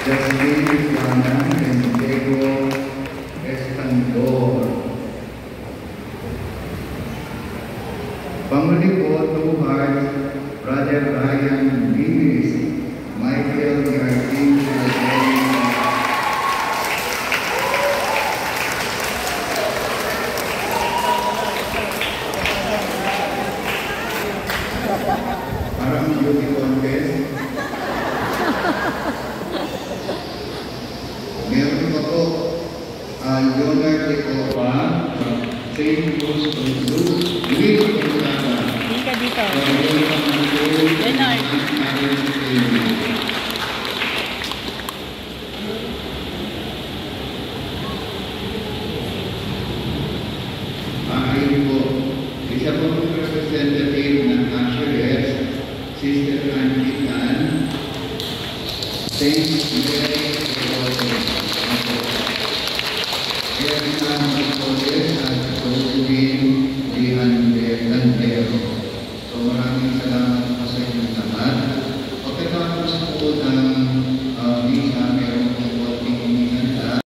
Jasmine Juana and Diego Estandor. Pamuli po, 2 hearts, Brother Ryan Linis, Michael Martin, parang beauty contest. Meron pa po, Leonard de Copa, St. Louis, Luis Gonzaga. Dito, dito. Leonard. Ayun po, isa po po representative ng Asheres, Sister Angie Tan, Saint Mary Kaya naman po at